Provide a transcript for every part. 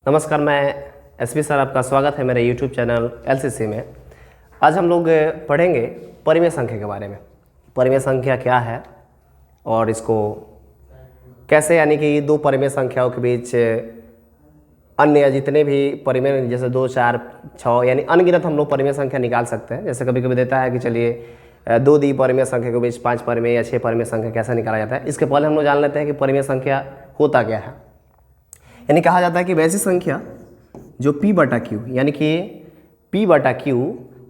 नमस्कार, मैं SP sir, आपका स्वागत है मेरे यूट्यूब चैनल एलसीसी में। आज हम लोग पढ़ेंगे परिमेय संख्या के बारे में। परिमेय संख्या क्या है और इसको कैसे, यानी कि दो परिमेय संख्याओं के बीच अन्य जितने भी परिमेय जैसे 2, 4, 6 यानी अनगिनत हम लोग परिमेय संख्या निकाल सकते हैं। जैसे कभी कभी देता है कि चलिए 2 द्विपरिमेय संख्या के बीच 5 परिमेय या 6 परिमेय संख्या कैसे निकाला जाता है। इसके पहले हम लोग जान लेते हैं कि परिमेय संख्या होता क्या है। यानी कहा जाता है कि वैसी संख्या जो P/Q यानी कि P/Q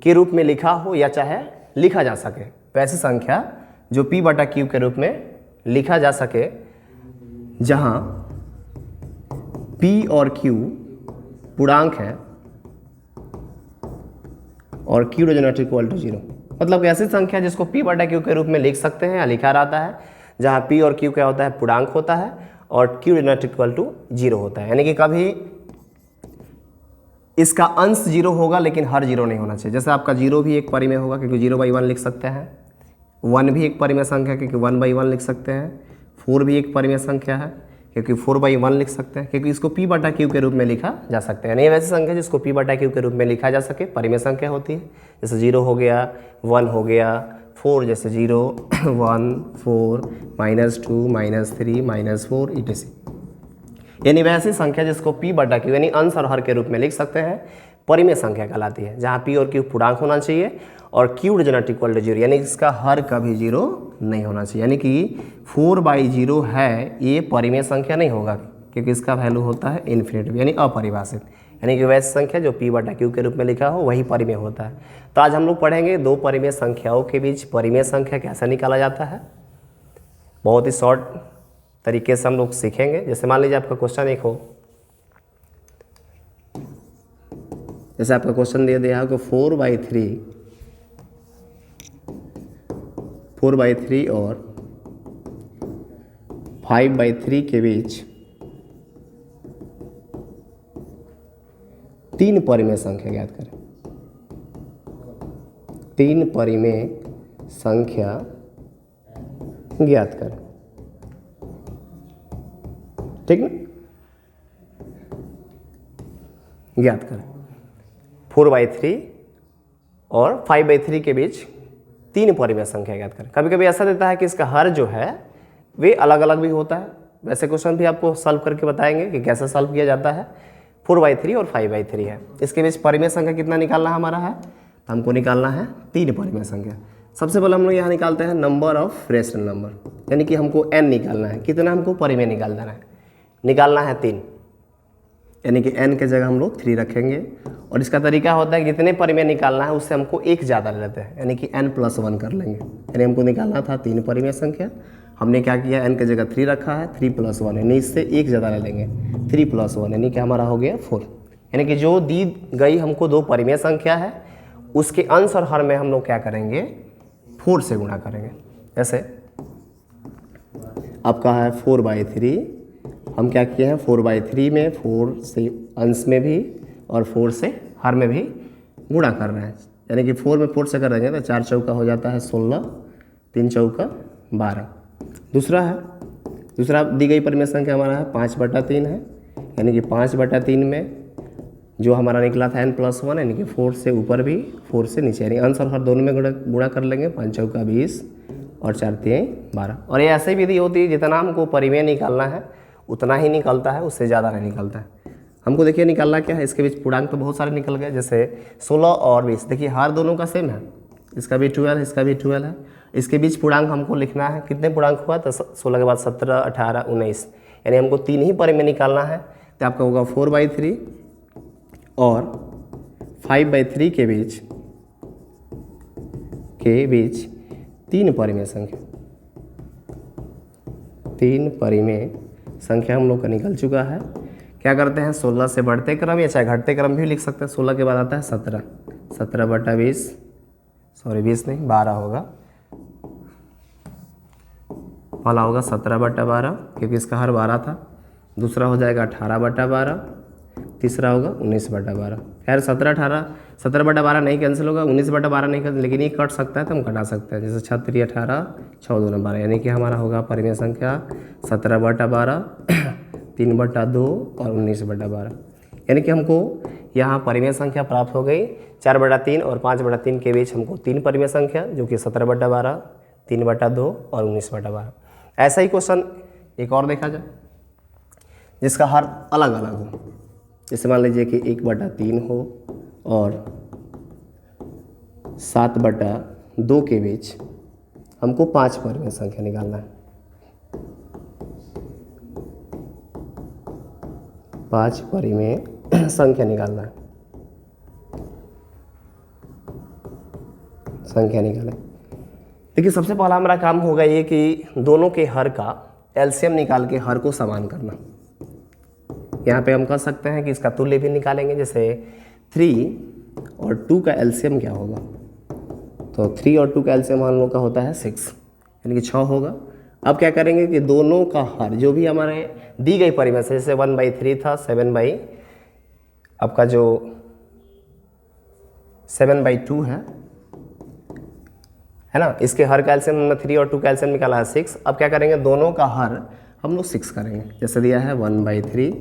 के रूप में लिखा हो या चाहे लिखा जा सके, वैसी संख्या जो P/Q के रूप में लिखा जा सके, जहां P और Q पूर्णांक है और Q does not equal to 0। मतलब ऐसी संख्या जिसको P/Q के रूप में लिख सकते हैं या लिखा रहता है, जहां P और Q क्या होता है, पूर्णांक होता है और Q नॉट इक्वल टू 0 होता है। यानी कि कभी इसका अंश 0 होगा लेकिन हर 0 नहीं होना चाहिए। जैसे आपका 0 भी एक परिमेय होगा क्योंकि 0/1 लिख सकते हैं, 1 भी एक परिमेय संख्या है क्योंकि 1/1 लिख सकते हैं, 4 भी एक परिमेय संख्या है क्योंकि 4/1 लिख सकते हैं, क्योंकि इसको P/Q के रूप में लिखा जा सकता है। नहीं वैसी संख्या जिसको P/Q के रूप में लिखा जा सके, परिमेय संख्या होती है। जैसे 0 हो गया, 1 हो गया, 4 जैसे 0, 1, 4, -2, -3, -4 etc। यानी वैसी संख्या जिसको P/Q यानी अंश और हर के रूप में लिख सकते हैं, परिमेय संख्या कहलाती है। जहाँ P और Q पूर्णांक होना चाहिए और Q does not equal to 0 यानी इसका हर कभी 0 नहीं होना चाहिए। यानी कि 4/0 है, ये परिमेय संख्या नहीं होगा क्योंकि इसका वैल्यू होता है इन्फिनिटिव यानी अपरिभाषित। यानी कि वैसी संख्या जो P/Q के रूप में लिखा हो वही परिमेय होता है। तो आज हम लोग पढ़ेंगे दो परिमेय संख्याओं के बीच परिमेय संख्या कैसे निकाला जाता है। बहुत ही शॉर्ट तरीके से हम लोग सीखेंगे। जैसे मान लीजिए आपका क्वेश्चन एक हो, जैसे आपका क्वेश्चन दे दिया हो कि 4/3 और 5/3 के बीच 3 परिमेय संख्या ज्ञात करें। 3 परिमेय संख्या ज्ञात करें, ठीक ना। ज्ञात करें 4/3 और 5/3 के बीच 3 परिमेय संख्या ज्ञात करें। कभी कभी ऐसा देता है कि इसका हर जो है वे अलग अलग भी होता है। वैसे क्वेश्चन भी आपको सॉल्व करके बताएंगे कि कैसे सॉल्व किया जाता है। 4/3 और 5/3 है, इसके बीच परिमेय संख्या कितना निकालना हमारा है, तो हमको निकालना है 3 परिमेय संख्या। सबसे पहले हम लोग यहाँ निकालते हैं नंबर ऑफ रेशनल नंबर, यानी कि हमको n निकालना है। कितना हमको परिमेय निकालना है, निकालना है 3, यानी कि n के जगह हम लोग 3 रखेंगे। और इसका तरीका होता है कि जितने परिमेय निकालना है उससे हमको एक ज़्यादा ले लेते हैं, यानी कि n+1 कर लेंगे। यानी हमको निकालना था 3 परिमेय संख्या, हमने क्या किया, n के जगह 3 रखा है, 3+1 यानी इससे एक ज़्यादा ले लेंगे, 3+1 यानी कि हमारा हो गया 4। यानी कि जो दी गई हमको 2 परिमेय संख्या है उसके अंश और हर में हम लोग क्या करेंगे, 4 से गुणा करेंगे। जैसे आपका है 4/3, हम क्या किए हैं, 4/3 में 4 से अंश में भी और 4 से हर में भी गुणा कर रहे हैं। यानी कि 4 में 4 से कर देंगे तो 4 चौका हो जाता है 16, 3 चौका 12। दूसरा दी गई परिमेय संख्या हमारा है 5/3 है, यानी कि 5/3 में जो हमारा निकला था n+1 यानी कि 4 से ऊपर भी 4 से नीचे, यानी अंश और हर दोनों में गुणा कर लेंगे। 5 चौका 20 और 4 3 12। और ये ऐसे विधि होती है जितना हमको परिमेय निकालना है उतना ही निकलता है, उससे ज़्यादा नहीं निकलता है। हमको देखिए निकालना क्या है, इसके बीच पूर्णांक तो बहुत सारे निकल गए। जैसे 16 और 20, देखिए हर दोनों का सेम है, इसका भी 12 है, इसका भी 12 है। इसके बीच पूर्णांक हमको लिखना है, कितने पूर्णांक हुआ, तो 16 के बाद 17, 18, 19, यानी हमको 3 ही परिमेय निकालना है। तो आपका होगा 4/3 और 5/3 के बीच 3 परिमेय संख्या। 3 परिमेय संख्या हम लोग का निकल चुका है। क्या करते हैं, 16 से बढ़ते क्रम या चाहे घटते क्रम भी लिख सकते हैं। 16 के बाद आता है 17, 17/20, सॉरी 20 नहीं 12 होगा, पहला होगा 17/12 क्योंकि इसका हर 12 था। दूसरा हो जाएगा 18/12, तीसरा होगा 19/12। खैर 17/12 नहीं कैंसिल होगा, 19/12 नहीं कैंसिल, लेकिन ये कट सकता है तो हम कटा सकते हैं। जैसे 6 3 18, 6 2 12, यानी कि हमारा होगा परिमेय संख्या 17/12, 3/2 और 19/12। यानी कि हमको यहाँ परिमेय संख्या प्राप्त हो गई 4/3 और 5/3 के बीच हमको 3 परिमेय संख्या जो कि 17/12, 3/2 और 19/12। ऐसा ही क्वेश्चन एक और देखा जाए जिसका हर अलग अलग हो। जैसे मान लीजिए कि 1/3 हो और 7/2 के बीच हमको 5 परिमेय संख्या निकालना है। 5 परिमेय संख्या निकालना है, संख्या निकालें। देखिए सबसे पहला हमारा काम होगा ये कि दोनों के हर का एलसीएम निकाल के हर को समान करना। यहाँ पे हम कर सकते हैं कि इसका तुल्य भी निकालेंगे। जैसे 3 और 2 का एलसीएम क्या होगा, तो 3 और 2 का एलसीएम हम लोग का होता है 6, यानी कि 6 होगा। अब क्या करेंगे कि दोनों का हर जो भी हमारे दी गई परिमेय से, जैसे 1/3 था, 7 आपका जो 7/2 है ना, इसके हर का एलसीएम हमने 3 और 2 का एलसीएम निकाला है 6। अब क्या करेंगे, दोनों का हर हम लोग 6 करेंगे। जैसे दिया है 1/3,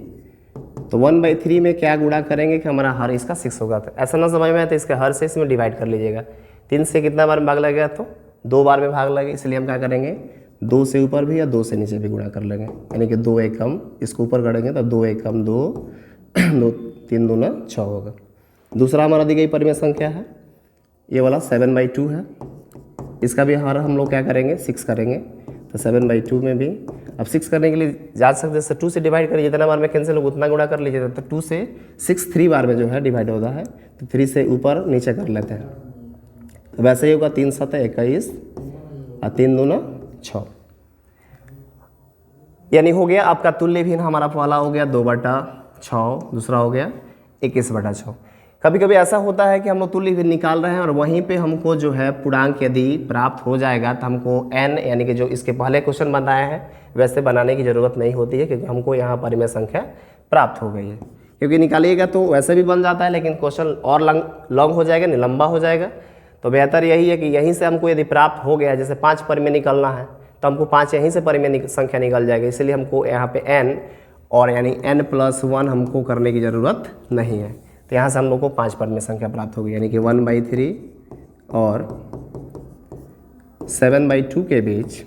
तो 1/3 में क्या गुणा करेंगे कि हमारा हर इसका 6 होगा। तो ऐसा ना समझ में आए तो इसके हर से इसमें डिवाइड कर लीजिएगा। 3 से कितना बार में भाग लगेगा, तो 2 बार में भाग लगेगा। इसलिए हम क्या करेंगे, 2 से ऊपर भी या 2 से नीचे भी गुणा कर लेंगे, यानी कि 2 एकम इसको ऊपर करेंगे तो 2 एकम 2, 2 3 दूना 6 होगा। दूसरा हमारा दी गई परिमेय संख्या है, ये वाला 7/2 है। इसका भी हर हम लोग क्या करेंगे, 6 करेंगे। तो 7/2 में भी अब 6 करने के लिए जा सकते हैं 2 से डिवाइड करिए, जितना बार में कैंसिल होगा उतना गुणा कर लीजिए। तो 2 से 6 3 बार में जो है डिवाइड होता है, तो 3 से ऊपर नीचे कर लेते हैं। तो वैसे ही होगा 3 7 21 और 3 दूना 6, यानी हो गया आपका तुल्य भी हमारा पहला हो गया 2/6, दूसरा हो गया 21/6। कभी कभी ऐसा होता है कि हम लोग तुल्य भी निकाल रहे हैं और वहीं पे हमको जो है पूर्णांक यदि प्राप्त हो जाएगा तो हमको n, यानी कि जो इसके पहले क्वेश्चन बनाया है वैसे बनाने की ज़रूरत नहीं होती है, क्योंकि हमको यहाँ परिमेय संख्या प्राप्त हो गई है। क्योंकि निकालिएगा तो वैसे भी बन जाता है, लेकिन क्वेश्चन और लॉन्ग हो जाएगा, लंबा हो जाएगा। तो बेहतर यही है कि यहीं से हमको यदि प्राप्त हो गया, जैसे 5 परिमेय निकलना है तो हमको 5 यहीं से परिमेय संख्या निकल जाएगी। इसलिए हमको यहाँ पे n और यानी n+1 हमको करने की ज़रूरत नहीं है। तो यहाँ से हम लोग को 5 परिमेय संख्या प्राप्त होगी, यानी कि 1/3 और 7/2 के बीच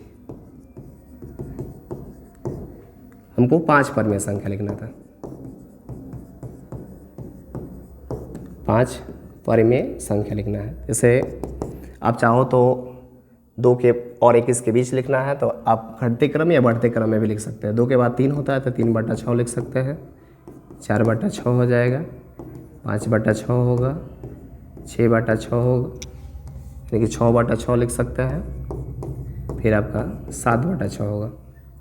हमको 5 परिमेय संख्या लिखना था। 5 परिमेय संख्या लिखना है। जैसे आप चाहो तो 2 के और 21 के बीच लिखना है तो आप घटते क्रम या बढ़ते क्रम में भी लिख सकते हैं। 2 के बाद 3 होता है तो 3/6 लिख सकते हैं, 4/6 हो जाएगा, 5/6 होगा, 6/6 होगा, यानी कि 6/6 लिख सकते हैं। फिर आपका 7/6 होगा।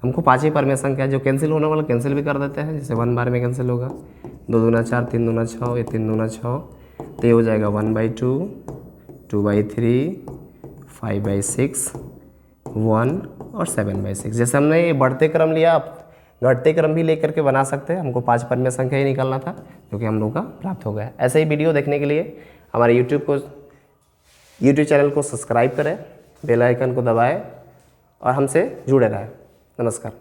हमको 5 ही परिमेय संख्या, जो कैंसिल होने वाला कैंसिल भी कर देते हैं। जैसे 1 बार में कैंसिल होगा, 2 दूना 4, 3 दूना 6, ये 3 दूना 6, तो ये हो जाएगा 1/2, 2/3, 5/6, 1 और 7/6। जैसे हमने ये बढ़ते क्रम लिया, आप घटते क्रम भी लेकर के बना सकते हैं। हमको 5 परिमेय संख्या ही निकालना था, जो कि हम लोग का प्राप्त हो गया। ऐसे ही वीडियो देखने के लिए हमारे यूट्यूब चैनल को सब्सक्राइब करें, बेल आइकन को दबाएं और हमसे जुड़े रहें। नमस्कार।